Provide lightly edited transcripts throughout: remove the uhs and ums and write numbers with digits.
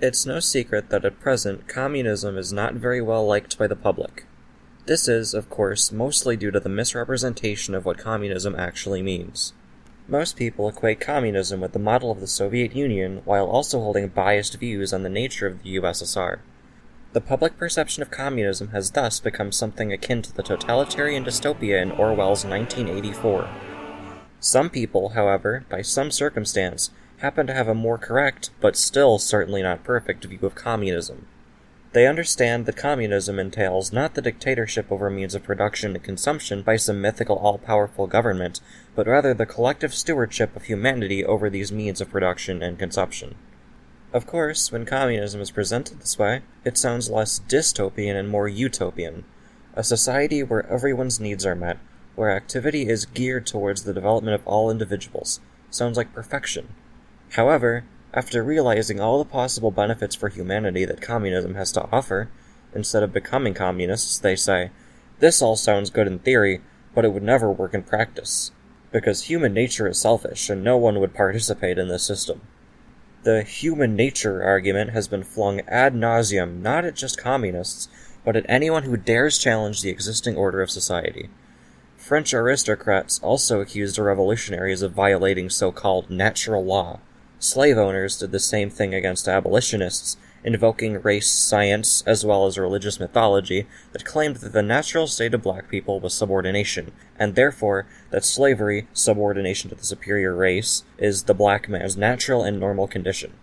It's no secret that at present, communism is not very well liked by the public. This is, of course, mostly due to the misrepresentation of what communism actually means. Most people equate communism with the model of the Soviet Union while also holding biased views on the nature of the USSR. The public perception of communism has thus become something akin to the totalitarian dystopia in Orwell's 1984. Some people, however, by some circumstance, happen to have a more correct, but still certainly not perfect, view of communism. They understand that communism entails not the dictatorship over means of production and consumption by some mythical all-powerful government, but rather the collective stewardship of humanity over these means of production and consumption. Of course, when communism is presented this way, it sounds less dystopian and more utopian, a society where everyone's needs are met, where activity is geared towards the development of all individuals. Sounds like perfection. However, after realizing all the possible benefits for humanity that communism has to offer, instead of becoming communists, they say, "This all sounds good in theory, but it would never work in practice, because human nature is selfish and no one would participate in this system." The human nature argument has been flung ad nauseum not at just communists, but at anyone who dares challenge the existing order of society. French aristocrats also accused the revolutionaries of violating so-called natural law. Slave owners did the same thing against abolitionists, invoking race science as well as religious mythology that claimed that the natural state of black people was subordination, and therefore that slavery, subordination to the superior race, is the black man's natural and normal condition.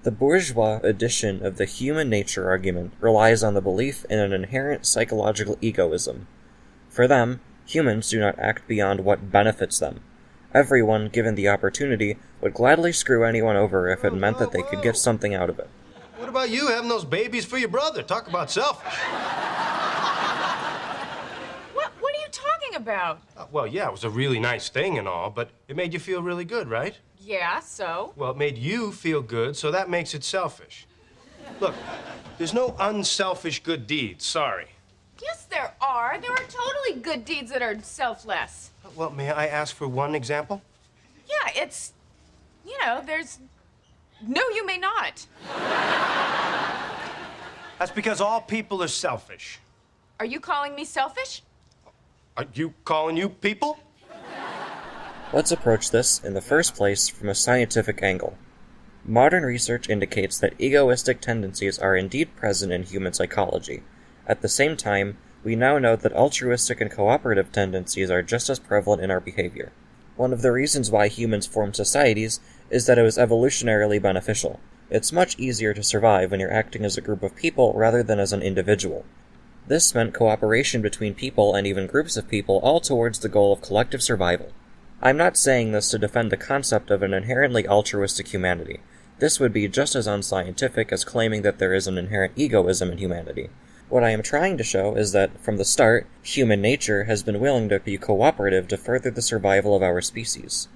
The bourgeois edition of the human nature argument relies on the belief in an inherent psychological egoism. For them, humans do not act beyond what benefits them. Everyone, given the opportunity, would gladly screw anyone over if it meant that they could get something out of it. What about you having those babies for your brother? Talk about selfish. What are you talking about? Well, yeah, it was a really nice thing and all, but it made you feel really good, right? Yeah, so? Well, it made you feel good, so that makes it selfish. Look, there's no unselfish good deeds, sorry. Yes, there are. There are totally good deeds that are selfless. Well, may I ask for one example? Yeah, it's, there's... No, you may not. That's because all people are selfish. Are you calling me selfish? Are you calling you people? Let's approach this, in the first place, from a scientific angle. Modern research indicates that egoistic tendencies are indeed present in human psychology. At the same time, we now know that altruistic and cooperative tendencies are just as prevalent in our behavior. One of the reasons why humans form societies is that it was evolutionarily beneficial. It's much easier to survive when you're acting as a group of people rather than as an individual. This meant cooperation between people and even groups of people, all towards the goal of collective survival. I'm not saying this to defend the concept of an inherently altruistic humanity. This would be just as unscientific as claiming that there is an inherent egoism in humanity. What I am trying to show is that, from the start, human nature has been willing to be cooperative to further the survival of our species.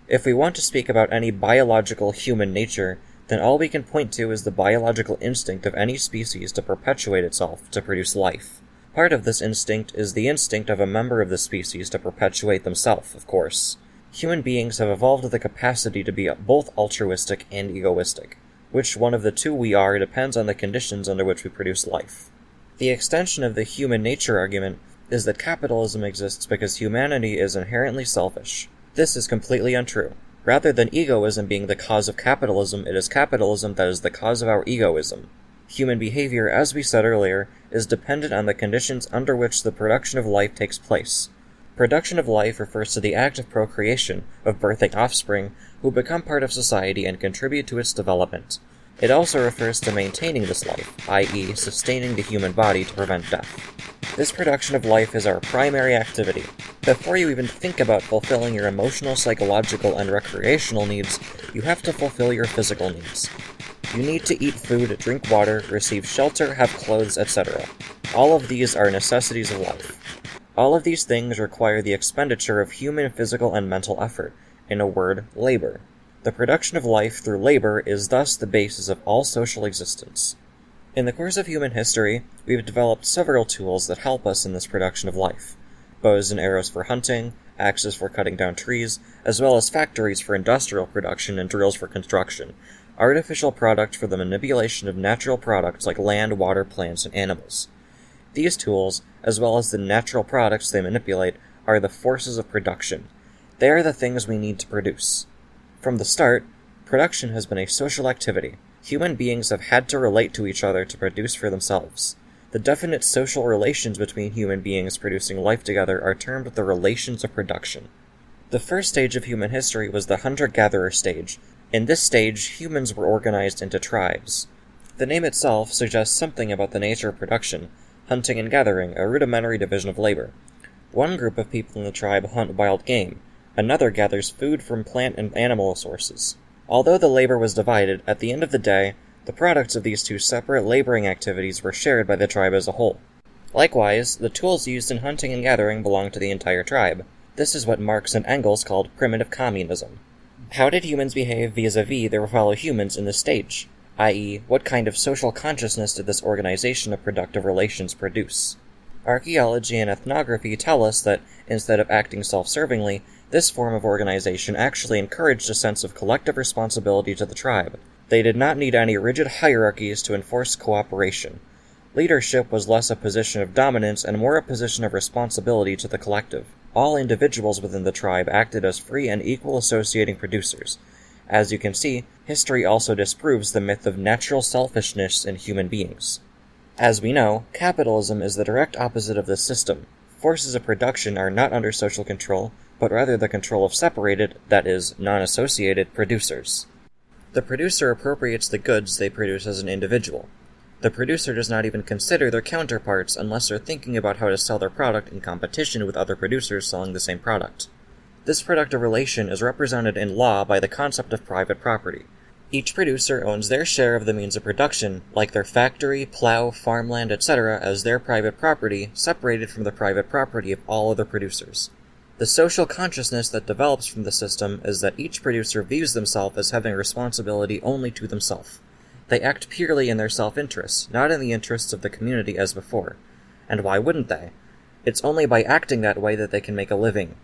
If we want to speak about any biological human nature, then all we can point to is the biological instinct of any species to perpetuate itself, to produce life. Part of this instinct is the instinct of a member of the species to perpetuate themselves, of course. Human beings have evolved the capacity to be both altruistic and egoistic. Which one of the two we are depends on the conditions under which we produce life. The extension of the human nature argument is that capitalism exists because humanity is inherently selfish. This is completely untrue. Rather than egoism being the cause of capitalism, it is capitalism that is the cause of our egoism. Human behavior, as we said earlier, is dependent on the conditions under which the production of life takes place. Production of life refers to the act of procreation, of birthing offspring, who become part of society and contribute to its development. It also refers to maintaining this life, i.e., sustaining the human body to prevent death. This production of life is our primary activity. Before you even think about fulfilling your emotional, psychological, and recreational needs, you have to fulfill your physical needs. You need to eat food, drink water, receive shelter, have clothes, etc. All of these are necessities of life. All of these things require the expenditure of human physical and mental effort, in a word, labor. The production of life through labor is thus the basis of all social existence. In the course of human history, we've developed several tools that help us in this production of life. Bows and arrows for hunting, axes for cutting down trees, as well as factories for industrial production and drills for construction. artificial product for the manipulation of natural products like land, water, plants, and animals. These tools, as well as the natural products they manipulate, are the forces of production. They are the things we need to produce. From the start, production has been a social activity. Human beings have had to relate to each other to produce for themselves. The definite social relations between human beings producing life together are termed the relations of production. The first stage of human history was the hunter-gatherer stage. In this stage, humans were organized into tribes. The name itself suggests something about the nature of production, hunting and gathering, a rudimentary division of labor. One group of people in the tribe hunt wild game. Another gathers food from plant and animal sources. Although the labor was divided, at the end of the day, the products of these two separate laboring activities were shared by the tribe as a whole. Likewise, the tools used in hunting and gathering belonged to the entire tribe. This is what Marx and Engels called primitive communism. How did humans behave vis-a-vis their fellow humans in this stage? I.e., what kind of social consciousness did this organization of productive relations produce? Archaeology and ethnography tell us that, instead of acting self-servingly, this form of organization actually encouraged a sense of collective responsibility to the tribe. They did not need any rigid hierarchies to enforce cooperation. Leadership was less a position of dominance and more a position of responsibility to the collective. All individuals within the tribe acted as free and equal associating producers. As you can see, history also disproves the myth of natural selfishness in human beings. As we know, capitalism is the direct opposite of this system. Forces of production are not under social control, but rather the control of separated, that is, non-associated, producers. The producer appropriates the goods they produce as an individual. The producer does not even consider their counterparts unless they're thinking about how to sell their product in competition with other producers selling the same product. This productive relation is represented in law by the concept of private property. Each producer owns their share of the means of production, like their factory, plow, farmland, etc., as their private property, separated from the private property of all other producers. The social consciousness that develops from the system is that each producer views themselves as having responsibility only to themselves. They act purely in their self-interests, not in the interests of the community as before. And why wouldn't they? It's only by acting that way that they can make a living.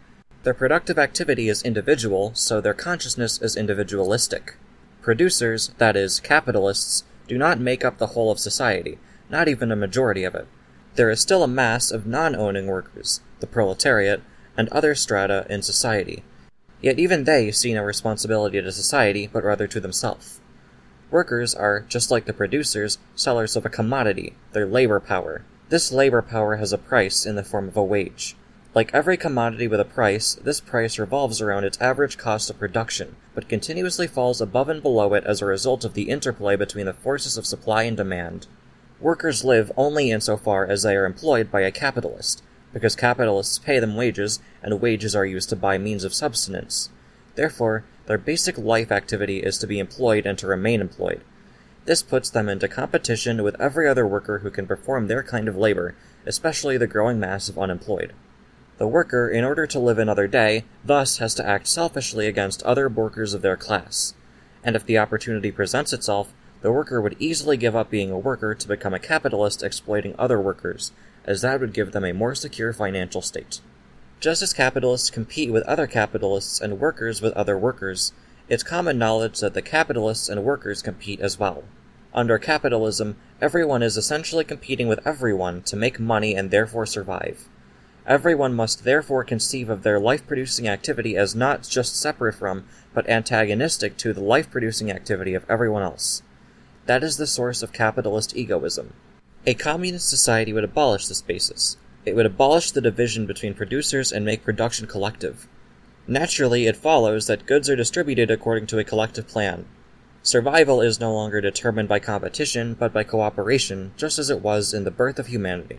Their productive activity is individual, so their consciousness is individualistic. Producers, that is, capitalists, do not make up the whole of society, not even a majority of it. There is still a mass of non-owning workers, the proletariat, and other strata in society. Yet even they see no responsibility to society, but rather to themselves. Workers are, just like the producers, sellers of a commodity, their labor power. This labor power has a price in the form of a wage. Like every commodity with a price, this price revolves around its average cost of production, but continuously falls above and below it as a result of the interplay between the forces of supply and demand. Workers live only insofar as they are employed by a capitalist, because capitalists pay them wages, and wages are used to buy means of subsistence. Therefore, their basic life activity is to be employed and to remain employed. This puts them into competition with every other worker who can perform their kind of labor, especially the growing mass of unemployed. The worker, in order to live another day, thus has to act selfishly against other workers of their class. And if the opportunity presents itself, the worker would easily give up being a worker to become a capitalist exploiting other workers, as that would give them a more secure financial state. Just as capitalists compete with other capitalists and workers with other workers, it's common knowledge that the capitalists and workers compete as well. Under capitalism, everyone is essentially competing with everyone to make money and therefore survive. Everyone must therefore conceive of their life-producing activity as not just separate from, but antagonistic to the life-producing activity of everyone else. That is the source of capitalist egoism. A communist society would abolish this basis. It would abolish the division between producers and make production collective. Naturally, it follows that goods are distributed according to a collective plan. Survival is no longer determined by competition, but by cooperation, just as it was in the birth of humanity.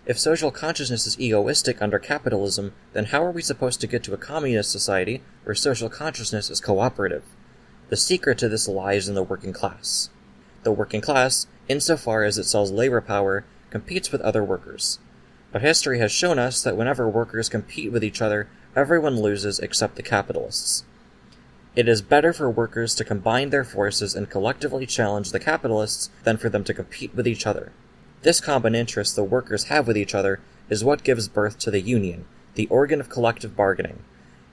If social consciousness is egoistic under capitalism, then how are we supposed to get to a communist society where social consciousness is cooperative? The secret to this lies in the working class. The working class, insofar as it sells labor power, competes with other workers. But history has shown us that whenever workers compete with each other, everyone loses except the capitalists. It is better for workers to combine their forces and collectively challenge the capitalists than for them to compete with each other. This common interest the workers have with each other is what gives birth to the union, the organ of collective bargaining.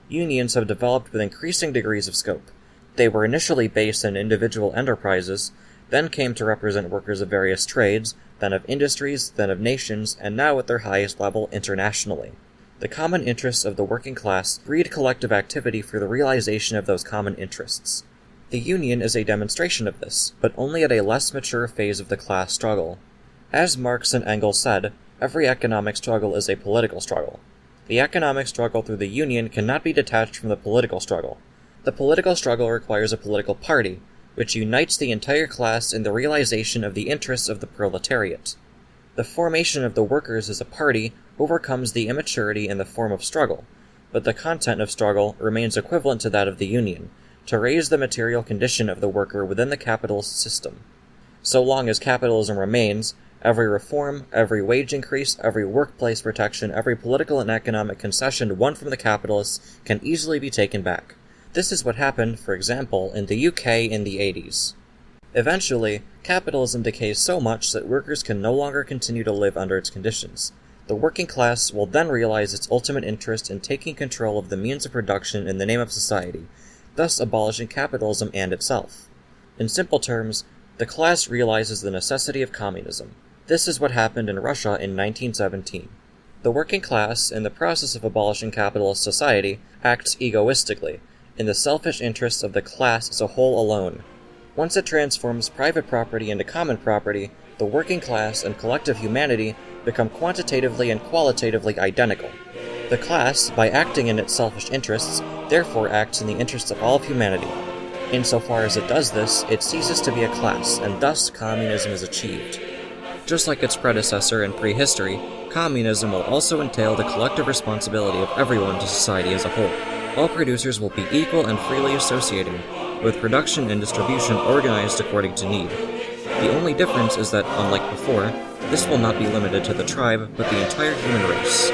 Unions have developed with increasing degrees of scope. They were initially based in individual enterprises, then came to represent workers of various trades, then of industries, then of nations, and now at their highest level internationally. The common interests of the working class breed collective activity for the realization of those common interests. The Union is a demonstration of this, but only at a less mature phase of the class struggle. As Marx and Engels said, every economic struggle is a political struggle. The economic struggle through the Union cannot be detached from the political struggle. The political struggle requires a political party, which unites the entire class in the realization of the interests of the proletariat. The formation of the workers as a party overcomes the immaturity in the form of struggle, but the content of struggle remains equivalent to that of the Union, to raise the material condition of the worker within the capitalist system. So long as capitalism remains, every reform, every wage increase, every workplace protection, every political and economic concession won from the capitalists can easily be taken back. This is what happened, for example, in the UK in the 80s. Eventually, capitalism decays so much that workers can no longer continue to live under its conditions. The working class will then realize its ultimate interest in taking control of the means of production in the name of society, thus abolishing capitalism and itself. In simple terms, the class realizes the necessity of communism. This is what happened in Russia in 1917. The working class, in the process of abolishing capitalist society, acts egoistically, in the selfish interests of the class as a whole alone. Once it transforms private property into common property, the working class and collective humanity become quantitatively and qualitatively identical. The class, by acting in its selfish interests, therefore acts in the interests of all of humanity. Insofar as it does this, it ceases to be a class, and thus communism is achieved. Just like its predecessor in prehistory, communism will also entail the collective responsibility of everyone to society as a whole. All producers will be equal and freely associating, with production and distribution organized according to need. The only difference is that, unlike before, this will not be limited to the tribe, but the entire human race.